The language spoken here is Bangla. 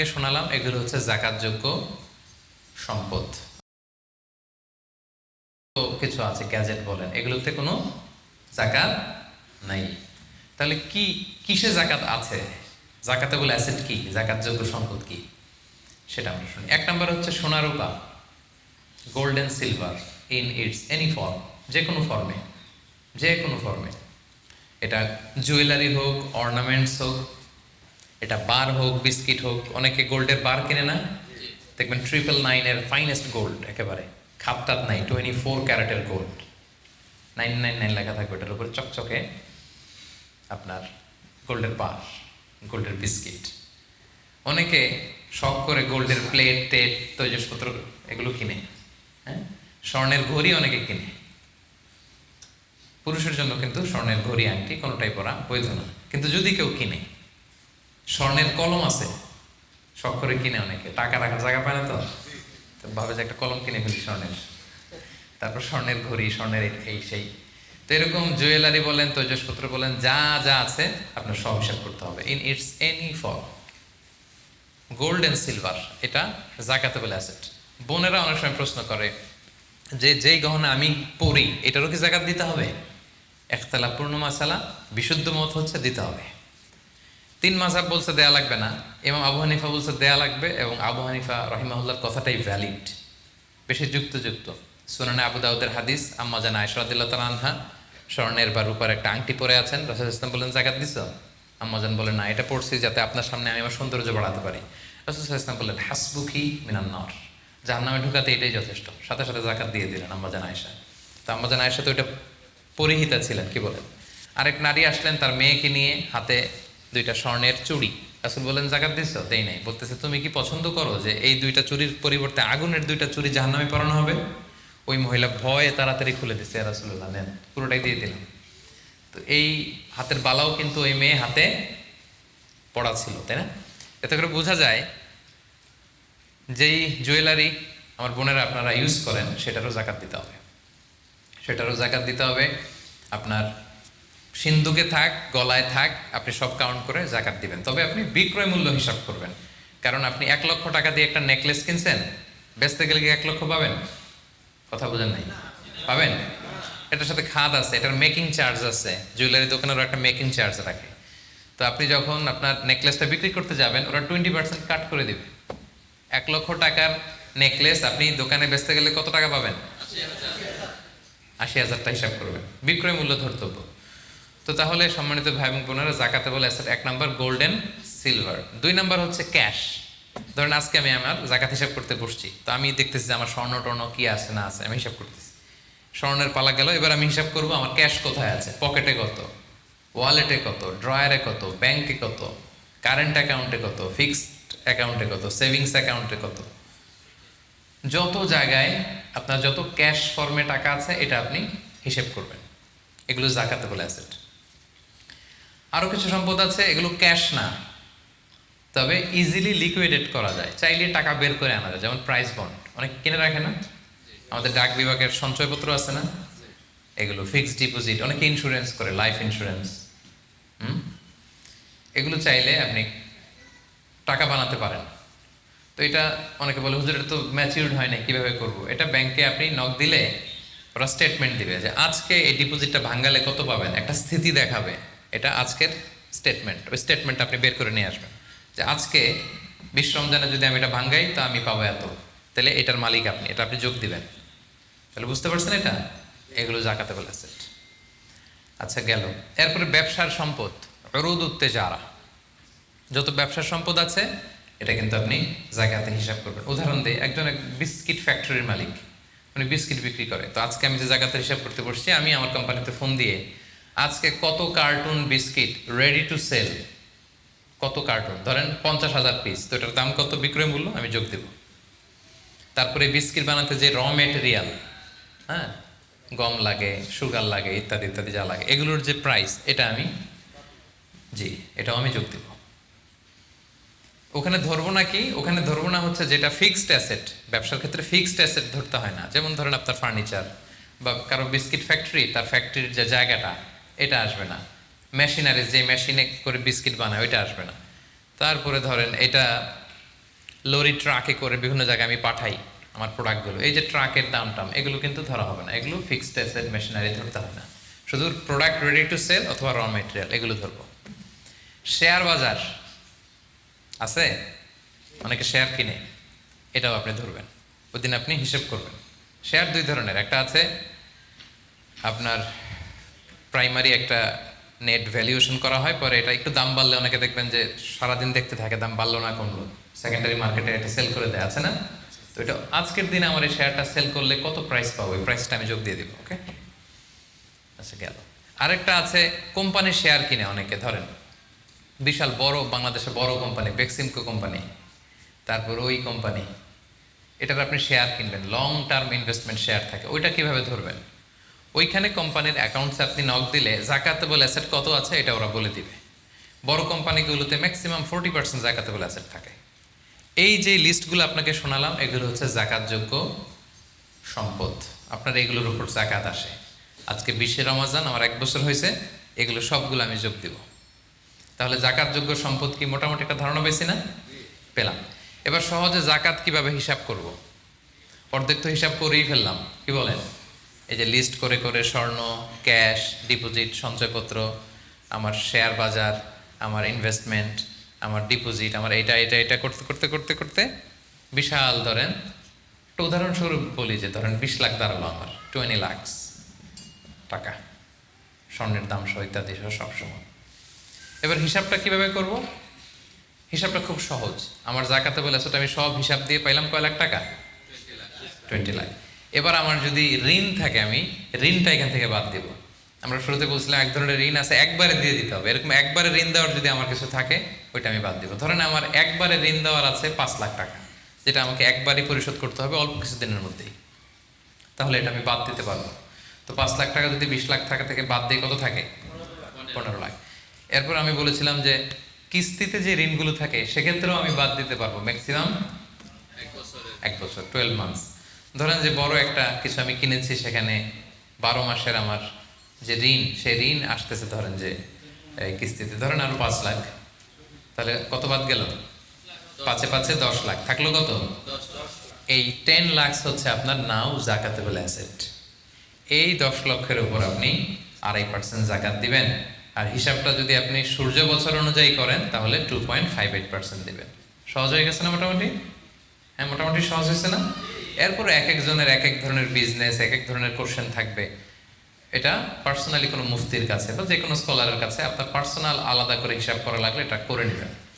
আপনাকে শোনালাম এগুলো হচ্ছে যাকাতযোগ্য সম্পদ। তো কিছু আছে গ্যাজেট বলেন, এগুলোতে কোনো যাকাত নাই। তাহলে কি কিসে যাকাত আছে? যাকাতেবল অ্যাসেট কি, যাকাতযোগ্য সম্পদ কি, সেটা আমরা শুনি। এক নম্বর হচ্ছে সোনা রূপা, gold and silver in its any form, যে কোনো ফর্মে, যে কোনো ফর্মে। এটা জুয়েলারি হোক, অর্নামেন্টস হোক, এটা বার হোক, বিস্কিট হোক। অনেকে গোল্ডের বার কিনে না, দেখবেন 999-এর ফাইনেস্ট গোল্ড, একেবারে খাপটাত নাই, 24 ক্যারেটের গোল্ড, 999 লেখা থাকবে ওটার উপরে চকচকে, আপনার গোল্ডের বার, গোল্ডের বিস্কিট। অনেকে শখ করে গোল্ডের প্লেট টেট তৈজসপত্র এগুলো কিনে। হ্যাঁ, স্বর্ণের ঘড়ি অনেকে কিনে। পুরুষের জন্য কিন্তু স্বর্ণের ঘড়ি আংটি কোনোটাই পরা বৈধ না। কিন্তু যদি কেউ কিনে, স্বর্ণের কলম আছে, শখ করে কিনে অনেকে, টাকা রাখার জায়গা পায় না, তো ভাবে যে একটা কলম কিনে ফেলি স্বর্ণের, তারপর স্বর্ণের ঘড়ি, স্বর্ণের এই সেই। তো এরকম জুয়েলারি বলেন, তৈজসপত্র বলেন, যা যা আছে আপনার সব হিসাব করতে হবে in its any form. Gold and silver এটা যাকাতেবল অ্যাসেট। বোনেরা অনেক সময় প্রশ্ন করে যে যেই গহনা আমি পরি এটারও কি যাকাত দিতে হবে? ইখতিলাফ পূর্ণ মাসালা, বিশুদ্ধ মত হচ্ছে দিতে হবে। 3 মাযহাব বলছে দেয়া লাগবে না, ইমাম আবু হানিফা বলছে দেয়া লাগবে, এবং আবু হানিফা রাহিমাহুল্লাহর কথাটাই ভ্যালিড, বেশি যুক্তযুক্ত। সুনানে আবু দাউদের হাদিস, আম্মা জান আয়েশা রাদিয়াল্লাহু তাআলা আনহা স্বর্ণের বা রূপার একটা আংটি পরে আছেন, রাসূল সাল্লাল্লাহু আলাইহি ওয়াসাল্লাম বলেন যাকাত দিছো? আম্মা জান বলেন না, এটা পড়ছি যাতে আপনার সামনে আমি আমার সৌন্দর্য বাড়াতে পারি। রাসূল সাল্লাল্লাহু আলাইহি ওয়াসাল্লাম বললেন হাসবুকি মিনান নার, জাহান্নামে ঢুকাতে এটাই যথেষ্ট। সাথে সাথে যাকাত দিয়ে দিলেন আম্মা জান আয়েশা। তো আম্মা জান আয়েশা তো এটা পরিহিতা ছিলেন, কি বলেন। আরেক নারী আসলেন তার মেয়েকে নিয়ে, হাতে 2টা স্বর্ণের চুড়ি। রাসূল বললেন যাকাত দিছো? দেই নাই। বলতেছে তুমি কি পছন্দ করো যে এই 2টা চুড়ির পরিবর্তে আগুনের 2টা চুড়ি জাহান্নামে পরানো হবে? ওই মহিলা ভয়ে তাড়াতাড়ি খুলে দিচ্ছে, ইয়া রাসূলুল্লাহ নেন, পুরোটাই দিয়ে দিলাম। তো এই হাতের বালাও কিন্তু ওই মেয়ে হাতে পড়া ছিল, তাই না? এতে করে বোঝা যায় যেই জুয়েলারি আমার বোনেরা আপনারা ইউজ করেন সেটারও যাকাত দিতে হবে, সেটারও যাকাত দিতে হবে। আপনার সিন্ধুকে থাক, গলায় থাক, আপনি সব কাউন্ট করে যাকাত দিবেন। তবে আপনি বিক্রয় মূল্য হিসাব করবেন, কারণ আপনি 1 লক্ষ টাকা দিয়ে একটা নেকলেস কিনছেন, বেচতে গেলে কি 1 লক্ষ পাবেন? কথা বোঝেন নাই? পাবেন? এটার সাথে খাদ আছে, এটার মেকিং চার্জ আছে, জুয়েলারি দোকানেরও একটা মেকিং চার্জ রাখে। তো আপনি যখন আপনার নেকলেসটা বিক্রি করতে যাবেন, ওরা 20% কাট করে দিবে। 1 লক্ষ টাকার নেকলেস আপনি দোকানে বেচতে গেলে কত টাকা পাবেন? 80,000 টাকা হিসাব করবেন, বিক্রয় মূল্য ধর্তব্য। তো তাহলে সম্মানিত ভাই এবং বোনেরা, যাকাতেবল asset 1 number gold and silver. 2 number হচ্ছে ক্যাশ। ধরেন আজকে আমি আমার যাকাত হিসাব করতে বসছি, তো আমি দেখতেছি যে আমার স্বর্ণ টর্ণ কি আছে না আছে, আমি হিসাব করতেছি। স্বর্ণের পালা গেল, এবার আমি হিসাব করবো আমার ক্যাশ কোথায় আছে, পকেটে কত, ওয়ালেটে কত, ড্রয়ারে কত, ব্যাংকে কত, কারেন্ট অ্যাকাউন্টে কত, ফিক্সড অ্যাকাউন্টে কত, সেভিংস অ্যাকাউন্টে কত, যত জায়গায় আপনার যত ক্যাশ ফর্মে টাকা আছে এটা আপনি হিসেব করবেন। এগুলো যাকাতেবল অ্যাসেট। আরও কিছু সম্পদ আছে, এগুলো ক্যাশ না, তবে ইজিলি লিকুইডেট করা যায়, চাইলে টাকা বের করে আনা যায়। যেমন প্রাইস বন্ড অনেক কিনে রাখে না, আমাদের ডাক বিভাগের সঞ্চয়পত্র আছে না, এগুলো ফিক্সড ডিপোজিট, অনেকে ইন্স্যুরেন্স করে, লাইফ ইন্স্যুরেন্স। এগুলো চাইলে আপনি টাকা বানাতে পারেন। তো এটা অনেকে বলে হুজুর এটা তো ম্যাচিউরড হয় না, কীভাবে করবো? এটা ব্যাংকে আপনি নক দিলে ওরা স্টেটমেন্ট দিবে যে আজকে এই ডিপোজিটটা ভাঙালে কত পাবেন, একটা স্থিতি দেখাবে। এটা আজকের স্টেটমেন্ট, ওই স্টেটমেন্ট আপনি বের করে নিয়ে আসবেন যে আজকে 20 রমজানে যদি আমি এটা ভাঙ্গাই তো আমি পাবো এত, তাহলে এটার মালিক আপনি, এটা আপনি যোগ দিবেন। তাহলে বুঝতে পারছেন এটা? এগুলো যাকাতেবল অ্যাসেট। আচ্ছা গেল। এরপরে ব্যবসার সম্পদ, উরুদ উত্তেজারা, যত ব্যবসার সম্পদ আছে এটা কিন্তু আপনি জাকাতে হিসাব করবেন। উদাহরণ দিই, একজন বিস্কিট ফ্যাক্টরির মালিক, উনি বিস্কিট বিক্রি করে। তো আজকে আমি যে জাকাতে হিসাব করতে বসছি, আমি আমার কোম্পানিতে ফোন দিয়ে আজকে কত carton biscuit ready to sell, কত কার্টুন, ধরেন 50,000 পিস, তো এটার দাম কত, বিক্রয় মূল্য আমি যোগ দেব। তারপরে বিস্কিট বানাতে যে র মেটেরিয়াল, হ্যাঁ, গম লাগে, সুগার লাগে, ইত্যাদি ইত্যাদি যা লাগে, এগুলোর যে প্রাইস, এটা আমি এটাও আমি যোগ দেব। ওখানে ধরবো না কি, ওখানে ধরবো না হচ্ছে যেটা ফিক্সড অ্যাসেট। ব্যবসার ক্ষেত্রে ফিক্সড অ্যাসেট ধরতে হয় না। যেমন ধরেন আপনার ফার্নিচার বা কারো বিস্কিট ফ্যাক্টরি, তার ফ্যাক্টরির যে জায়গাটা, এটা আসবে না। মেশিনারিজ, যে মেশিনে করে বিস্কিট বানায়, ওইটা আসবে না। তারপরে ধরেন এটা লরি ট্রাকে করে বিভিন্ন জায়গায় আমি পাঠাই আমার প্রোডাক্টগুলো, এই যে ট্রাকের দাম টাম এগুলো কিন্তু ধরা হবে না, এগুলো ফিক্সড অ্যাসেট মেশিনারি ধরতে হবে না, শুধু প্রোডাক্ট রেডি টু সেল অথবা র মেটেরিয়াল এগুলো ধরবো। শেয়ার বাজার আছে, অনেকে শেয়ার কিনে, এটাও আপনি ধরবেন, ওই দিন আপনি হিসেব করবেন। শেয়ার দুই ধরনের, একটা আছে আপনার প্রাইমারি একটা নেট ভ্যালুয়েশন করা হয়, পরে এটা একটু দাম বাড়লে অনেকে দেখবেন যে সারাদিন দেখতে থাকে দাম বাড়লো না কমলো, সেকেন্ডারি মার্কেটে এটা সেল করে দেয়, আছে না? তো এটা আজকের দিনে আমার এই শেয়ারটা সেল করলে কত প্রাইস পাবো, এই প্রাইসটা আমি যোগ দিয়ে দিব। ওকে, আচ্ছা গেল। আরেকটা আছে কোম্পানির শেয়ার কিনে অনেকে, ধরেন বিশাল বড় বাংলাদেশের বড় কোম্পানি বেক্সিমকো কোম্পানি, তারপর ওই কোম্পানি, এটার আপনি শেয়ার কিনবেন, লং টার্ম ইনভেস্টমেন্ট শেয়ার থাকে, ওইটা কিভাবে ধরবেন? ওইখানে কোম্পানির অ্যাকাউন্টসে আপনি নক দিলে জাকাতেবল অ্যাসেট কত আছে এটা ওরা বলে দিবে। বড় কোম্পানিগুলোতে ম্যাক্সিমাম 40% জাকাতেবল অ্যাসেট থাকে। এই যে লিস্টগুলো আপনাকে শোনালাম এগুলো হচ্ছে জাকাতযোগ্য সম্পদ, আপনার এগুলোর উপর জাকাত আসে। আজকে 20 রমজান, আমার 1 বছর হয়েছে, এগুলো সবগুলো আমি যোগ দিব। তাহলে জাকাতযোগ্য সম্পদ কি, মোটামুটি একটা ধারণা পেয়েছি না? পেলাম। এবার সহজে জাকাত কিভাবে হিসাব করব? অর্ধেক তো হিসাব করেই ফেললাম, কি বলেন? এই যে লিস্ট করে করে স্বর্ণ, ক্যাশ, ডিপোজিট, সঞ্চয়পত্র, আমার শেয়ার বাজার, আমার ইনভেস্টমেন্ট, আমার ডিপোজিট, আমার এটা এটা এটা করতে করতে করতে করতে বিশাল, ধরেন একটা উদাহরণস্বরূপ বলি যে ধরেন 20 লাখ দাঁড়ালো আমার, 20 লাখ টাকা, স্বর্ণের দাম সহ ইত্যাদি সহ সবসময়। এবার হিসাবটা কিভাবে করব? হিসাবটা খুব সহজ। আমার জাকাতেবল অ্যাসেট আমি সব হিসাব দিয়ে পাইলাম কয় লাখ টাকা? 20 লাখ। এবার আমার যদি ঋণ থাকে, আমি ঋণটা এখান থেকে বাদ দেব। আমরা শুরুতে বলছিলাম এক ধরনের ঋণ আছে একবারে দিয়ে দিতে হবে, এরকম একবারে ঋণ দেওয়ার যদি আমার কিছু থাকে ওইটা আমি বাদ দেবো। ধরেন আমার একবারে ঋণ দেওয়ার আছে 5 লাখ টাকা, যেটা আমাকে একবারই পরিশোধ করতে হবে অল্প কিছুদিনের মধ্যেই, তাহলে এটা আমি বাদ দিতে পারবো। তো 5 লাখ টাকা যদি 20 লাখ টাকা থেকে বাদ দিয়ে কত থাকে? 15 লাখ। এরপর আমি বলেছিলাম যে কিস্তিতে যে ঋণগুলো থাকে সেক্ষেত্রেও আমি বাদ দিতে পারবো ম্যাক্সিমাম 1 বছর, 12 মান্থস। ধরেন যে বড় একটা কিছু আমি কিনেছি, সেখানে 12 মাসের আমার যে ঋণ, সেই ঋণ আসতেছে ধরেন যে কিস্তিতে, ধরেন আরো 5 লাখ, তাহলে কত বাদ গেল? 5 এ 5 10 লাখ, থাকলো কত? এই 10 লাখ হচ্ছে আপনার নাও জাকাতেবল অ্যাসেট। এই 10 লক্ষের উপর আপনি 2.5% জাকাত দিবেন। আর হিসাবটা যদি আপনি সূর্য বছর অনুযায়ী করেন তাহলে 2.58% দিবেন। সহজ হয়ে গেছে না মোটামুটি? হ্যাঁ, মোটামুটি সহজ হয়েছে না? এরপর এক একজনের এক এক ধরনের বিজনেস, এক এক ধরনের কোশ্চেন থাকবে। এটা পার্সোনালি কোনো মুফতির কাছে বা যে কোনো স্কলারের কাছে আপনার পার্সোনাল আলাদা করে হিসাব করা লাগলে এটা করে নেবেন।